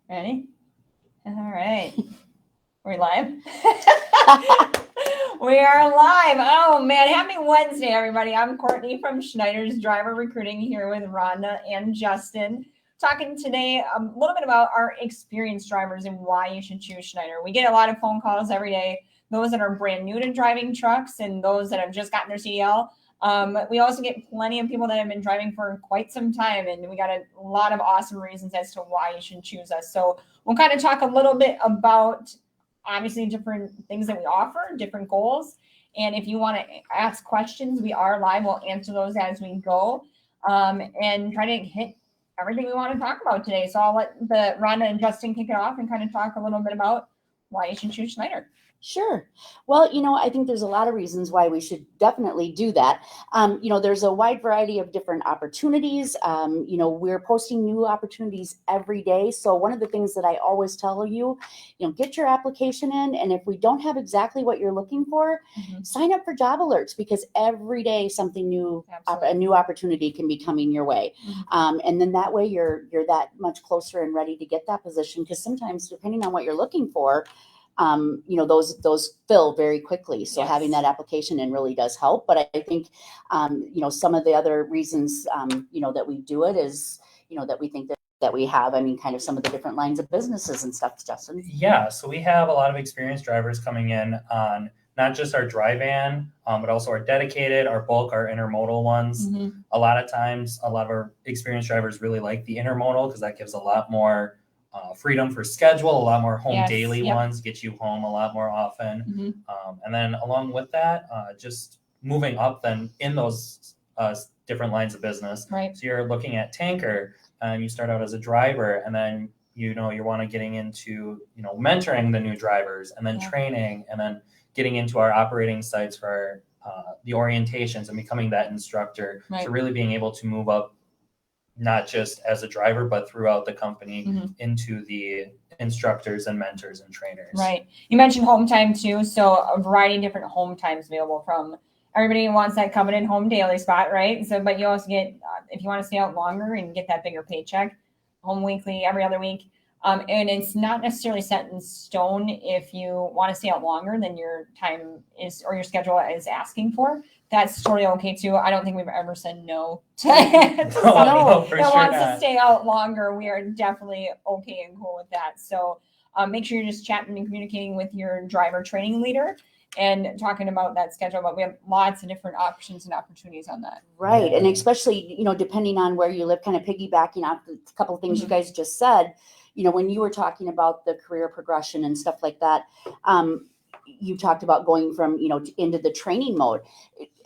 Ready? All right. We're live. We are live. Oh man, happy Wednesday, everybody. I'm Courtney from Schneider's Driver Recruiting here with Rhonda and Justin. Talking today a little bit about our experienced drivers and why you should choose Schneider. We get a lot of phone calls every day, those that are brand new to driving trucks and those that have just gotten their CDL. We also get plenty of people that have been driving for quite some time, and we got a lot of awesome reasons as to why you should choose us. So we'll kind of talk a little bit about obviously different things that we offer, different goals. And if you want to ask questions, we are live. We'll answer those as we go and try to hit everything we want to talk about today. So I'll let Rhonda and Justin kick it off and kind of talk a little bit about why you should choose Schneider. Sure. Well, I think there's a lot of reasons why we should definitely do that. There's a wide variety of different opportunities. We're posting new opportunities every day. So one of the things that I always tell you, get your application in. And if we don't have exactly what you're looking for, sign up for job alerts, because every day something new, a new opportunity can be coming your way. And then that way you're that much closer and ready to get that position. Because sometimes, depending on what you're looking for, those fill very quickly. So having that application in really does help. But I think, some of the other reasons, that we do it is, that we think that we have, kind of some of the different lines of businesses and stuff, Justin. Yeah. So we have a lot of experienced drivers coming in on not just our dry van, but also our dedicated, our bulk, our intermodal ones. A lot of times, a lot of our experienced drivers really like the intermodal because that gives a lot more freedom for schedule, a lot more home daily ones, get you home a lot more often. And then along with that, just moving up then in those different lines of business. Right. So you're looking at tanker and you start out as a driver, and then, you want to getting into, mentoring the new drivers and then training, and then getting into our operating sites for the orientations and becoming that instructor. Right. So really being able to move up not just as a driver, but throughout the company into the instructors and mentors and trainers. Right. You mentioned home time too. So a variety of different home times available from everybody wants that coveted home daily spot, right? So, but you also get, if you want to stay out longer and get that bigger paycheck, home weekly, every other week. And it's not necessarily set in stone if you want to stay out longer than your time is or your schedule is asking for. That's totally okay too. I don't think we've ever said no to someone that wants to stay out longer. We are definitely okay and cool with that. So make sure you're just chatting and communicating with your driver training leader and talking about that schedule. But we have lots of different options and opportunities on that. Right. And especially, depending on where you live, kind of piggybacking off a couple of things you guys just said, when you were talking about the career progression and stuff like that, you talked about going from, into the training mode.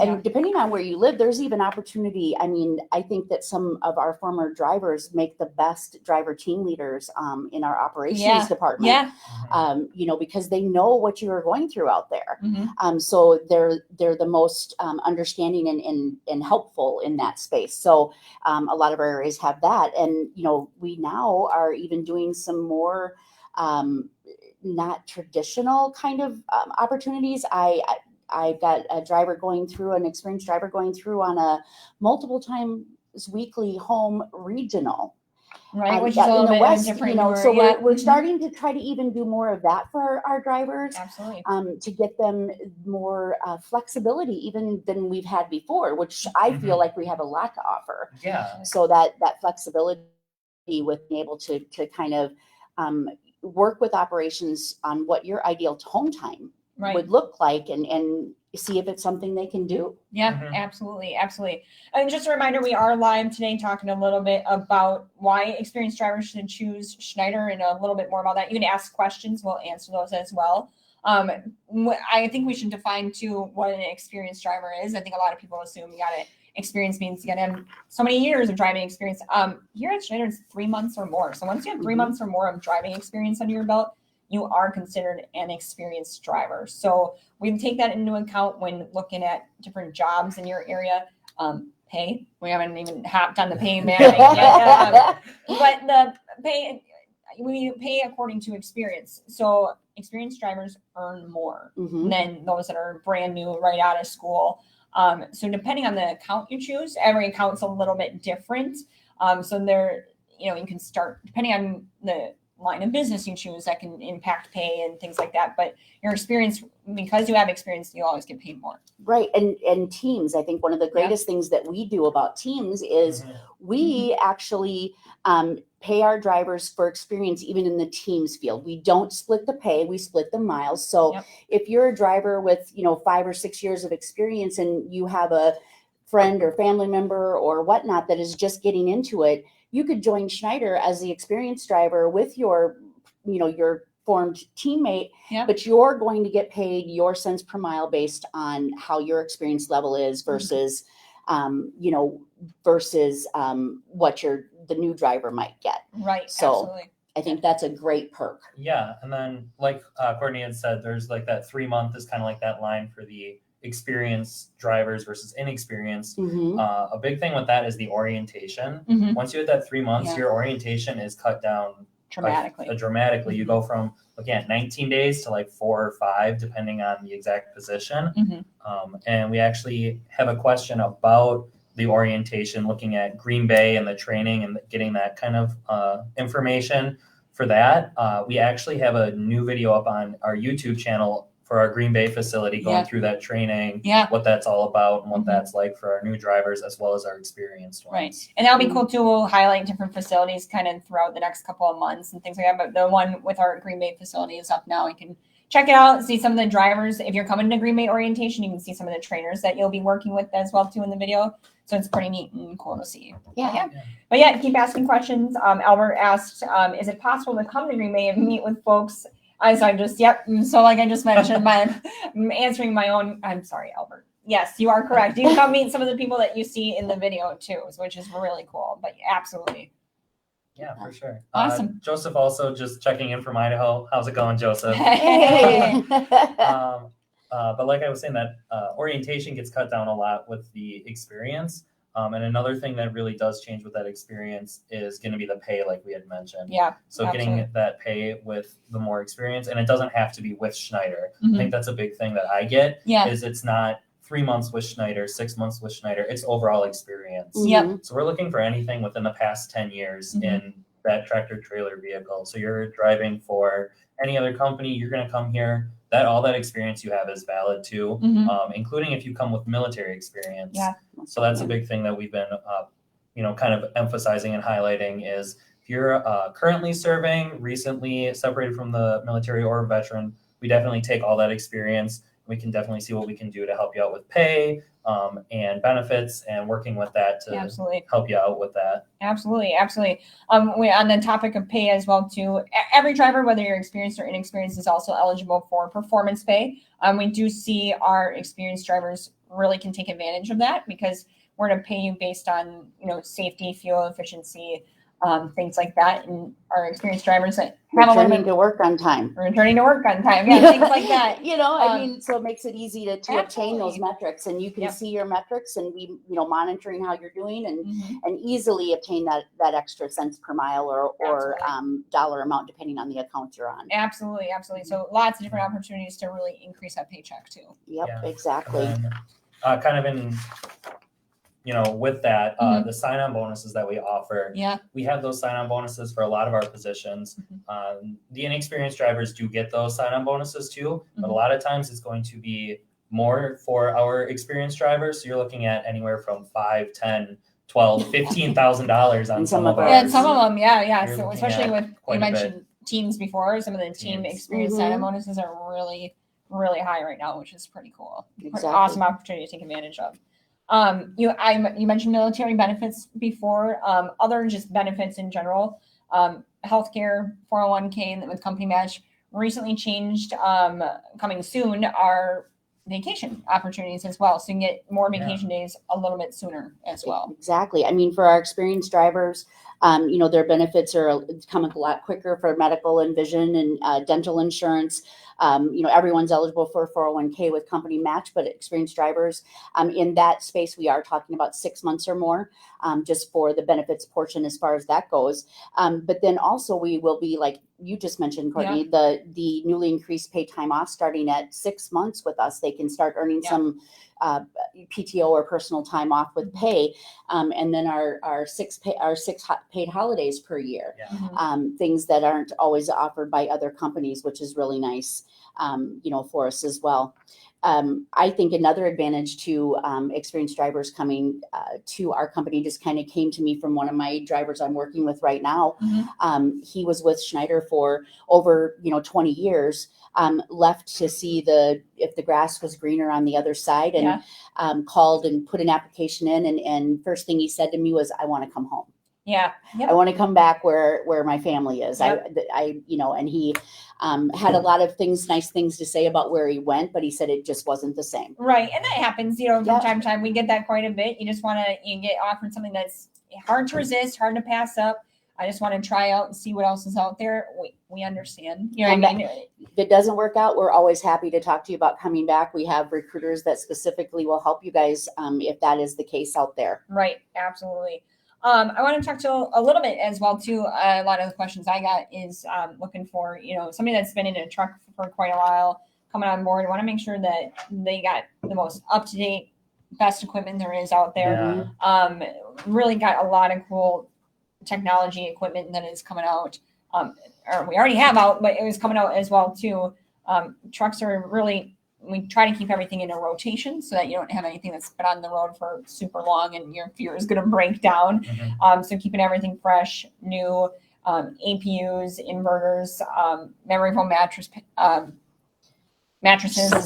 And depending on where you live, there's even opportunity. I think that some of our former drivers make the best driver team leaders in our operations department. Because they know what you are going through out there. So they're the most understanding and helpful in that space. So a lot of our areas have that. And, we now are even doing some more not traditional kind of opportunities. I've got a driver going through, an experienced driver going through on a multiple times weekly home regional. Right, which is a little bit West, different. So we're starting to try to even do more of that for our drivers. Absolutely. To get them more flexibility even than we've had before, which I feel like we have a lot to offer. Yeah. So that flexibility with being able to kind of work with operations on what your ideal home time would look like and see if it's something they can do. Yeah, absolutely. And just a reminder, we are live today talking a little bit about why experienced drivers should choose Schneider and a little bit more about that. You can ask questions. We'll answer those as well. I think we should define too what an experienced driver is. I think a lot of people assume you got to experience means you got to have so many years of driving experience. Here at Schneider, it's 3 months or more. So once you have 3 months or more of driving experience under your belt, you are considered an experienced driver. So we take that into account when looking at different jobs in your area. Pay, we haven't even hopped on the pay man yet. But the pay, we pay according to experience. So experienced drivers earn more than those that are brand new right out of school. So depending on the account you choose, every account's a little bit different. So there, you can start, depending on the line of business you choose, that can impact pay and things like that. But your experience, because you have experience, you always get paid more. Right. And teams, I think one of the greatest things that we do about teams is we actually pay our drivers for experience, even in the teams field. We don't split the pay, we split the miles. So if you're a driver with, 5 or 6 years of experience and you have a friend or family member or whatnot that is just getting into it, you could join Schneider as the experienced driver with your formed teammate, but you're going to get paid your cents per mile based on how your experience level is versus, what the new driver might get. Right. So absolutely. I think that's a great perk. Yeah. And then like Courtney had said, there's like that 3 month is kind of like that line for the experienced drivers versus inexperienced. A big thing with that is the orientation. Once you hit that 3 months, your orientation is cut down dramatically. You go from, again, 19 days to like 4 or 5, depending on the exact position. And we actually have a question about the orientation, looking at Green Bay and the training and getting that kind of information for that. We actually have a new video up on our YouTube channel for our Green Bay facility, going through that training, what that's all about and what that's like for our new drivers as well as our experienced ones. Right. And that'll be cool too. We'll highlight different facilities kind of throughout the next couple of months and things like that. But the one with our Green Bay facility is up now. You can check it out, see some of the drivers. If you're coming to Green Bay orientation, you can see some of the trainers that you'll be working with as well too in the video. So it's pretty neat and cool to see. But keep asking questions. Albert asked, is it possible to come to Green Bay and meet with folks? So I just, So like I just mentioned, I'm answering my own, I'm sorry, Albert. Yes, you are correct. You can come meet some of the people that you see in the video too, which is really cool, but absolutely. Yeah, for sure. Awesome. Joseph also just checking in from Idaho. How's it going, Joseph? Hey. But like I was saying, that orientation gets cut down a lot with the experience. And another thing that really does change with that experience is going to be the pay, like we had mentioned. Yeah. So absolutely. getting that pay with the more experience, and it doesn't have to be with Schneider. I think that's a big thing that I get. Is it's not 3 months with Schneider, 6 months with Schneider. It's overall experience. So we're looking for anything within the past 10 years in that tractor trailer vehicle. So you're driving for any other company, you're going to come here. All that experience you have is valid too, including if you come with military experience. So that's a big thing that we've been, kind of emphasizing and highlighting is if you're currently serving, recently separated from the military or a veteran, we definitely take all that experience. We can definitely see what we can do to help you out with pay and benefits and working with that to help you out with that. Absolutely. We on the topic of pay as well too. Every driver, whether you're experienced or inexperienced, is also eligible for performance pay. We do see our experienced drivers really can take advantage of that because we're going to pay you based on safety, fuel efficiency, things like that, and our experienced drivers that have returning to work on time. things like that. So it makes it easy to obtain those metrics, and you can see your metrics and be, monitoring how you're doing and easily obtain that extra cents per mile or dollar amount depending on the account you're on. Absolutely. So lots of different opportunities to really increase that paycheck too. Exactly. And then, kind of in with that, the sign-on bonuses that we offer, we have those sign-on bonuses for a lot of our positions. The inexperienced drivers do get those sign-on bonuses too, but a lot of times it's going to be more for our experienced drivers. So you're looking at anywhere from $5,000, $10,000, $12,000, $15,000 on some of ours. Yeah, some of them, yeah. So looking especially at with quite you a mentioned teams before, some of the team experience sign-on bonuses are really, really high right now, which is pretty cool. Exactly. Awesome opportunity to take advantage of. You mentioned military benefits before, other just benefits in general, healthcare, 401k with company match recently changed, coming soon are vacation opportunities as well. So you can get more vacation days a little bit sooner as well. Exactly. I mean, for our experienced drivers, their benefits come a lot quicker for medical and vision and dental insurance. Everyone's eligible for 401k with company match, but experienced drivers in that space, we are talking about 6 months or more just for the benefits portion as far as that goes. But then also we will be, like you just mentioned, Courtney, the newly increased paid time off starting at 6 months with us. They can start earning some PTO or personal time off with pay, and then our six paid holidays per year. Yeah. Things that aren't always offered by other companies, which is really nice, for us as well. I think another advantage to experienced drivers coming to our company just kind of came to me from one of my drivers I'm working with right now. He was with Schneider for over 20 years. Left to see if the grass was greener on the other side, and called and put an application in. And first thing he said to me was, "I want to come home. Yeah. I want to come back where my family is." Yep. And he had a lot of nice things to say about where he went, but he said it just wasn't the same. Right. And that happens, from Yep. time to time. We get that quite a bit. You just want to get offered something that's hard to resist, hard to pass up. I just want to try out and see what else is out there. We understand. You know what I mean? If it doesn't work out, we're always happy to talk to you about coming back. We have recruiters that specifically will help you guys if that is the case out there. Right. Absolutely. I want to talk to a little bit as well too. A lot of the questions I got is looking for, somebody that's been in a truck for quite a while coming on board. I want to make sure that they got the most up-to-date, best equipment there is out there. Yeah. Really got a lot of cool technology equipment that is coming out, or we already have out, but it was coming out as well too. Trucks are really, we try to keep everything in a rotation so that you don't have anything that's been on the road for super long and your gear is going to break down. So keeping everything fresh, new, APUs, inverters, memory foam mattresses. Yep.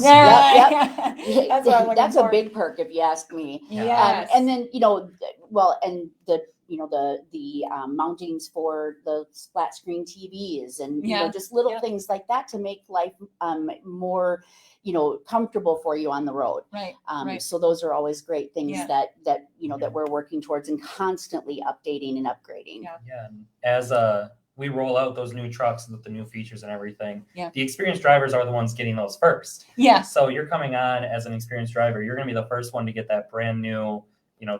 That's what I'm looking That's for. a big perk if you ask me. Yes. And then and the mountings for the flat screen TVs and just little things like that to make life more comfortable for you on the road. Right. So those are always great things Yeah. that we're working towards and constantly updating and upgrading. Yeah. And as we roll out those new trucks with the new features and everything, Yeah. the experienced drivers are the ones getting those first. Yeah. So you're coming on as an experienced driver, you're going to be the first one to get that brand new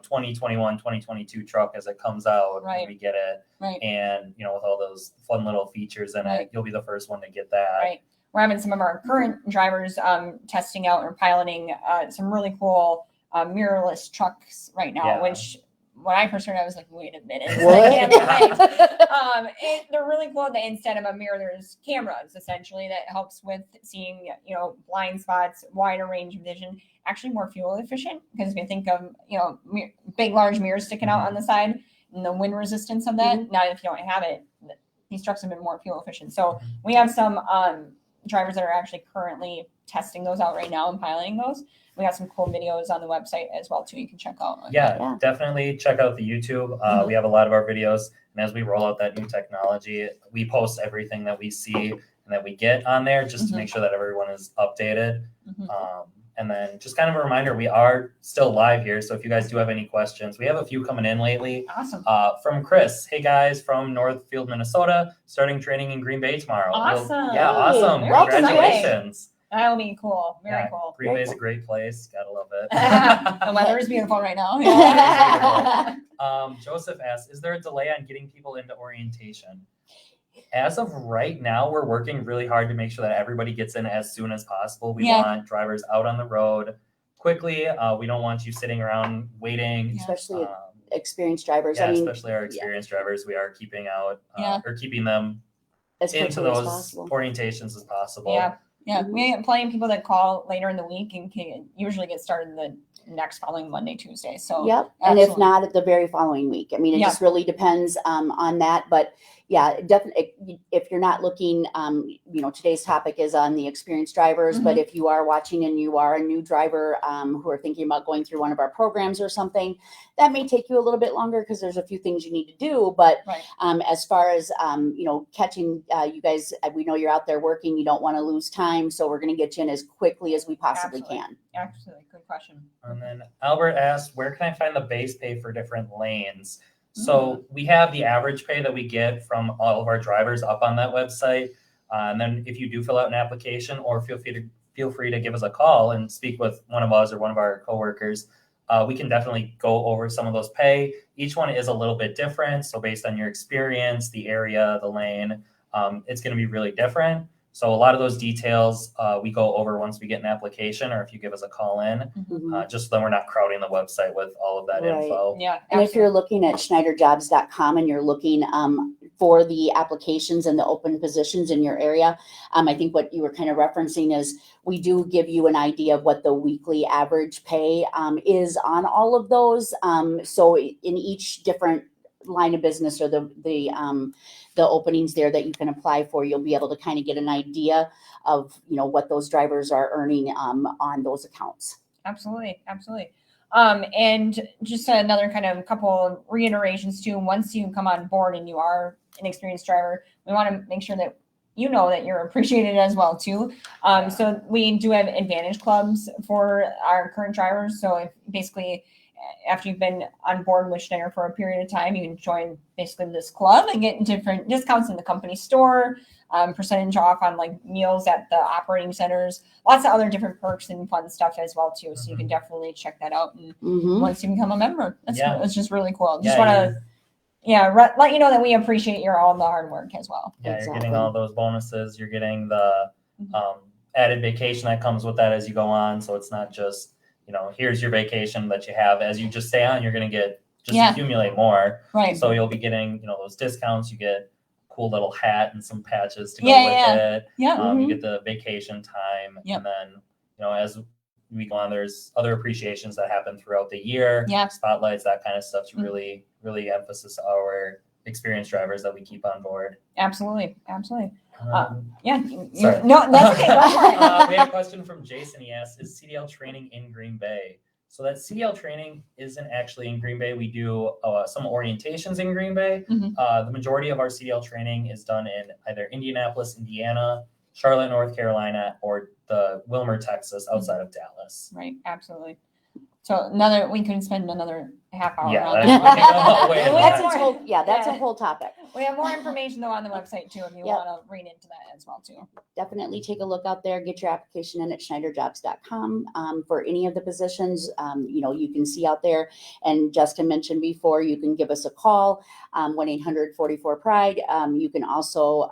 2021, 2022 truck as it comes out. Right. And we get it. Right. And, with all those fun little features in Right. it, you'll be the first one to get that. Right. We're having some of our current drivers testing out or piloting some really cool mirrorless trucks right now, Yeah. which when I first heard, I was like, wait a minute. What? I can't believe. They're really cool that instead of a mirror, there's cameras essentially that helps with seeing, blind spots, wider range of vision, actually more fuel efficient. Because if you think of, big, large mirrors sticking out on the side and the wind resistance of that, now if you don't have it, these trucks have been more fuel efficient. So we have some drivers that are actually currently testing those out right now and piloting those. We got some cool videos on the website as well too. You can check out. Yeah, definitely check out the YouTube. We have a lot of our videos, and as we roll out that new technology, we post everything that we see and that we get on there just to make sure that everyone is updated. And then just kind of a reminder, we are still live here. So if you guys do have any questions, we have a few coming in lately. Awesome. From Chris. Hey guys, from Northfield, Minnesota, starting training in Green Bay tomorrow. Awesome. Yeah, awesome. Very exciting. Congratulations. That'll be cool. Very Yeah, cool. Green Bay's a great place. Gotta love it. The weather is beautiful right now. Joseph asks, is there a delay on getting people into orientation? As of right now, we're working really hard to make sure that everybody gets in as soon as possible. We want drivers out on the road quickly. We don't want you sitting around waiting. Especially experienced drivers. Yeah, especially our experienced drivers. We are keeping out or keeping them as into quickly as those possible. orientations as possible. Yeah. We have plenty of people that call later in the week and can usually get started the next following Monday, Tuesday. So Yep. And if not, at the very following week. I mean, it Yeah. just really depends on that. But yeah, definitely, if you're not looking, today's topic is on the experienced drivers. But if you are watching and you are a new driver who are thinking about going through one of our programs or something, that may take you a little bit longer because there's a few things you need to do. But as far as, catching you guys, we know you're out there working. You don't want to lose time. So we're going to get you in as quickly as we possibly can. Absolutely. Good question. And then Albert asked, where can I find the base pay for different lanes? So we have the average pay that we get from all of our drivers up on that website. And then if you do fill out an application, or feel free to give us a call and speak with one of us or one of our coworkers, we can definitely go over some of those pay. Each one is a little bit different. So based on your experience, the area, the lane, it's going to be really different. So a lot of those details we go over once we get an application, or if you give us a call in, Mhm. just so then we're not crowding the website with all of that Right. info. Yeah. And if you're absolutely. looking at schneiderjobs.com and you're looking for the applications and the open positions in your area, I think what you were kind of referencing is we do give you an idea of what the weekly average pay is on all of those. So in each different line of business or the openings there that you can apply for, you'll be able to kind of get an idea of, you know, what those drivers are earning on those accounts. Absolutely. Absolutely. And just another kind of couple of reiterations too. Once you come on board and you are an experienced driver, we want to make sure that you know that you're appreciated as well too. So we do have advantage clubs for our current drivers. So if basically after you've been on board with Schneider for a period of time, you can join basically this club and get different discounts in the company store, percentage off on like meals at the operating centers, lots of other different perks and fun stuff as well too. So you can definitely check that out. And Mhm. once you become a member, that's Yeah. it's just really cool. Just Yeah, want to let you know that we appreciate your all the hard work as well. Yeah, Exactly. you're getting all those bonuses. You're getting the Mhm. added vacation that comes with that as you go on. So it's not just, you know, here's your vacation that you have. As you just stay on, you're going to get just Yeah. accumulate more. Right. So you'll be getting, you know, those discounts. You get a cool little hat and some patches to go Yeah, with yeah. it. Yeah. You get the vacation time. Yep. And then, you know, as we go on, there's other appreciations that happen throughout the year. Yeah. Spotlights, that kind of stuff to Mhm. really, really emphasize our experienced drivers that we keep on board. Absolutely. Absolutely. Yeah. Sorry. No, that's okay. Go for it. We had a question from Jason. He asked, is CDL training in Green Bay? So that CDL training isn't actually in Green Bay. We do some orientations in Green Bay. Mhm. The majority of our CDL training is done in either Indianapolis, Indiana, Charlotte, North Carolina, or the Wilmer, Texas, outside of Dallas. Right. Absolutely. So we can spend another half hour Yeah, on that's- that. we can go way into That's that. its whole, that's a Yeah. whole topic. We have more information though on the website too if you Yep. want to read into that as well too. Definitely take a look out there, get your application in at schneiderjobs.com for any of the positions. You know, you can see out there, and Justin mentioned before, you can give us a call, 1-800-44-PRIDE. You can also,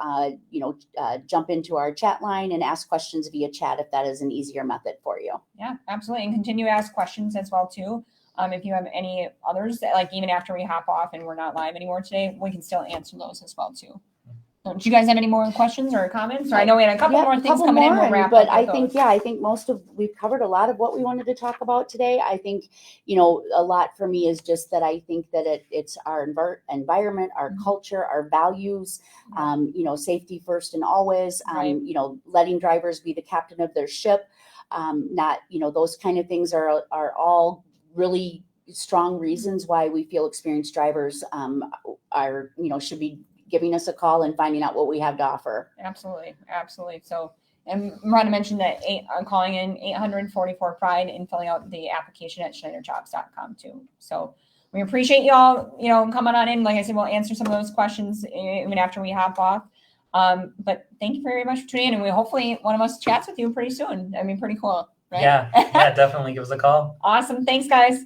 jump into our chat line and ask questions via chat if that is an easier method for you. Yeah, absolutely. And continue to ask questions as well too. If you have any others that like even after we hop off and we're not live anymore today, we can still answer those as well too. So, do you guys have any more questions or comments? Or I know we had a couple Yeah, more a things couple coming in. more, We'll wrap but up I with think, those. we've covered a lot of what we wanted to talk about today. I think, you know, a lot for me is just that I think that it's our environment, our Mhm. culture, our values, safety first and always, Right. letting drivers be the captain of their ship. Not, those kind of things are all really strong reasons why we feel experienced drivers should be giving us a call and finding out what we have to offer. Absolutely, absolutely. So, and Miranda mentioned that calling in 844-PRIDE and filling out the application at schneiderjobs.com too. So we appreciate y'all, coming on in. Like I said, we'll answer some of those questions even after we hop off. But thank you very much for tuning in, and we hopefully one of us chats with you pretty soon. I mean, pretty cool, right? Yeah, definitely give us a call. Awesome. Thanks, guys.